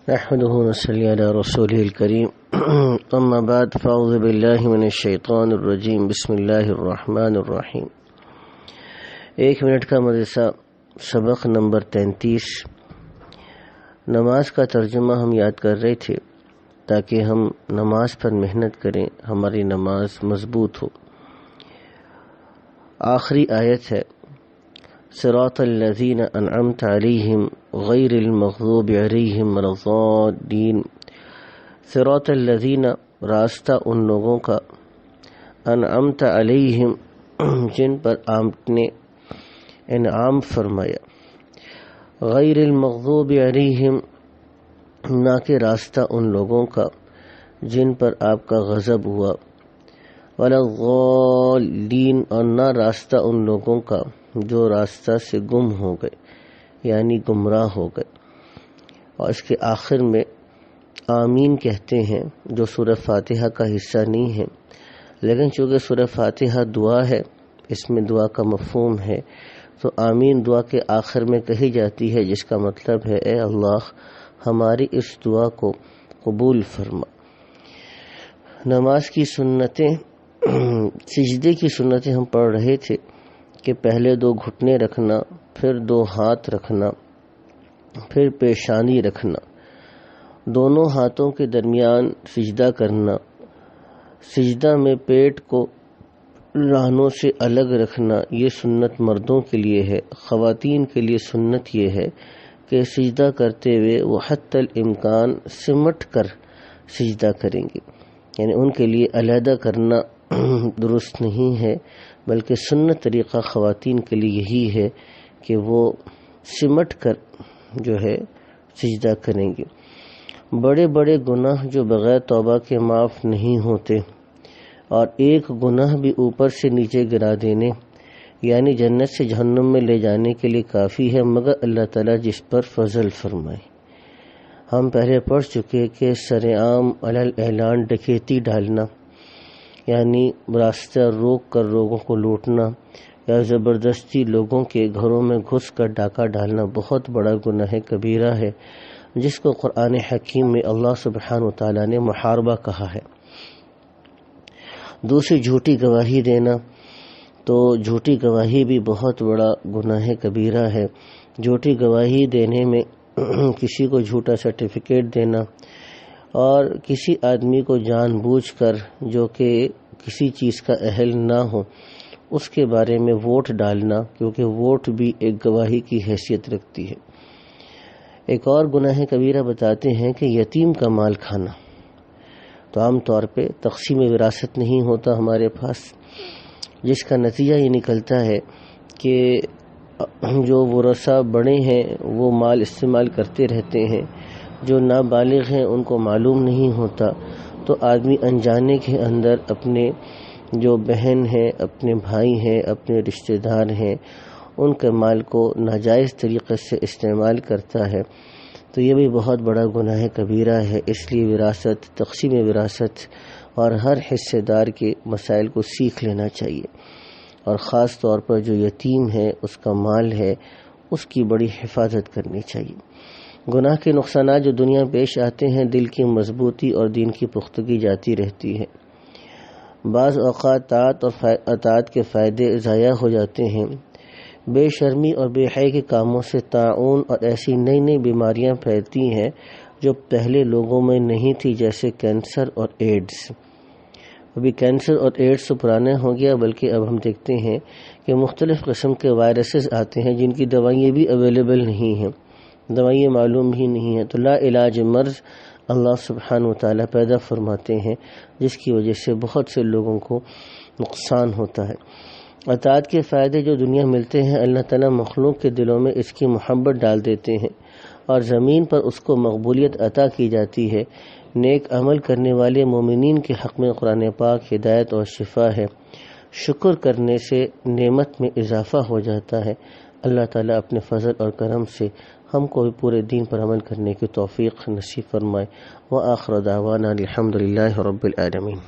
نحمده ونصلي على رسوله الكريم اما بعد فاعوذ باللہ من الشیطان الرجیم بسم اللہ الرحمن الرحیم۔ 1 منٹ کا مدرسہ، سبق نمبر 33۔ نماز کا ترجمہ ہم یاد کر رہے تھے تاکہ ہم نماز پر محنت کریں، ہماری نماز مضبوط ہو۔ آخری آیت ہے صراط الذین انعمت علیہم غیر المغضوب علیہم ولا الضالین۔ صراط الذین، راستہ ان لوگوں کا، انعمت علیہم، جن پر آپ نے انعام فرمایا، غیر المغضوب علیہم، نہ کہ راستہ ان لوگوں کا جن پر آپ کا غضب ہوا، ولا الضالین، اور نہ راستہ ان لوگوں کا جو راستہ سے گم ہو گئے یعنی گمراہ ہو گئے۔ اور اس کے آخر میں آمین کہتے ہیں، جو سورہ فاتحہ کا حصہ نہیں ہے، لیکن چونکہ سورہ فاتحہ دعا ہے، اس میں دعا کا مفہوم ہے، تو آمین دعا کے آخر میں کہی جاتی ہے، جس کا مطلب ہے اے اللہ ہماری اس دعا کو قبول فرما۔ نماز کی سنتیں، سجدے کی سنتیں ہم پڑھ رہے تھے کہ پہلے 2 گھٹنے رکھنا، پھر 2 ہاتھ رکھنا، پھر پیشانی رکھنا، دونوں ہاتھوں کے درمیان سجدہ کرنا، سجدہ میں پیٹ کو رانوں سے الگ رکھنا۔ یہ سنت مردوں کے لیے ہے۔ خواتین کے لیے سنت یہ ہے کہ سجدہ کرتے ہوئے وہ حتی الامکان سمٹ کر سجدہ کریں گے، یعنی ان کے لیے علیحدہ کرنا درست نہیں ہے، بلکہ سنت طریقہ خواتین کے لیے یہی ہے کہ وہ سمٹ کر جو ہے سجدہ کریں گے۔ بڑے بڑے گناہ جو بغیر توبہ کے معاف نہیں ہوتے، اور ایک گناہ بھی اوپر سے نیچے گرا دینے یعنی جنت سے جہنم میں لے جانے کے لیے کافی ہے، مگر اللہ تعالیٰ جس پر فضل فرمائے۔ ہم پہلے پڑھ چکے کہ سرعام علی اعلان ڈکیتی ڈالنا، یعنی راستہ روک کر لوگوں کو لوٹنا یا زبردستی لوگوں کے گھروں میں گھس کر ڈاکہ ڈالنا بہت بڑا گناہ کبیرہ ہے، جس کو قرآن حکیم میں اللہ سبحانہ وتعالیٰ نے محاربہ کہا ہے۔ دوسری جھوٹی گواہی دینا، تو جھوٹی گواہی بھی بہت بڑا گناہ کبیرہ ہے۔ جھوٹی گواہی دینے میں کسی کو جھوٹا سرٹیفکیٹ دینا، اور کسی آدمی کو جان بوجھ کر جو کہ کسی چیز کا اہل نہ ہو اس کے بارے میں ووٹ ڈالنا، کیونکہ ووٹ بھی ایک گواہی کی حیثیت رکھتی ہے۔ ایک اور گناہ کبیرہ بتاتے ہیں کہ یتیم کا مال کھانا۔ تو عام طور پہ تقسیم وراثت نہیں ہوتا ہمارے پاس، جس کا نتیجہ یہ نکلتا ہے کہ جو ورثہ بڑے ہیں وہ مال استعمال کرتے رہتے ہیں، جو نابالغ ہیں ان کو معلوم نہیں ہوتا، تو آدمی انجانے کے اندر اپنے جو بہن ہیں، اپنے بھائی ہیں، اپنے رشتہ دار ہیں، ان کے مال کو ناجائز طریقے سے استعمال کرتا ہے۔ تو یہ بھی بہت بڑا گناہ کبیرہ ہے۔ اس لیے وراثت، تقسیم وراثت اور ہر حصے دار کے مسائل کو سیکھ لینا چاہیے، اور خاص طور پر جو یتیم ہے، اس کا مال ہے، اس کی بڑی حفاظت کرنی چاہیے۔ گناہ کے نقصانات جو دنیا پیش آتے ہیں، دل کی مضبوطی اور دین کی پختگی جاتی رہتی ہے۔ بعض اوقات اطاعت کے فائدے ضائع ہو جاتے ہیں۔ بے شرمی اور بے حیائی کے کاموں سے طاعون اور ایسی نئی نئی بیماریاں پھیلتی ہیں جو پہلے لوگوں میں نہیں تھی، جیسے کینسر اور ایڈز۔ ابھی کینسر اور ایڈز تو پرانا ہو گیا، بلکہ اب ہم دیکھتے ہیں کہ مختلف قسم کے وائرسز آتے ہیں جن کی دوائیں بھی اویلیبل نہیں ہیں، دوائیں معلوم ہی نہیں ہیں۔ تو لا علاج مرض اللہ سبحانہ وتعالیٰ پیدا فرماتے ہیں، جس کی وجہ سے بہت سے لوگوں کو نقصان ہوتا ہے۔ اطاعت کے فائدے جو دنیا ملتے ہیں، اللہ تعالیٰ مخلوق کے دلوں میں اس کی محبت ڈال دیتے ہیں، اور زمین پر اس کو مقبولیت عطا کی جاتی ہے۔ نیک عمل کرنے والے مومنین کے حق میں قرآن پاک ہدایت اور شفا ہے۔ شکر کرنے سے نعمت میں اضافہ ہو جاتا ہے۔ اللہ تعالیٰ اپنے فضل اور کرم سے ہم کو بھی پورے دین پر عمل کرنے کی توفیق نصیب فرمائے۔ وآخر دعوانا الحمد للہ رب العالمین۔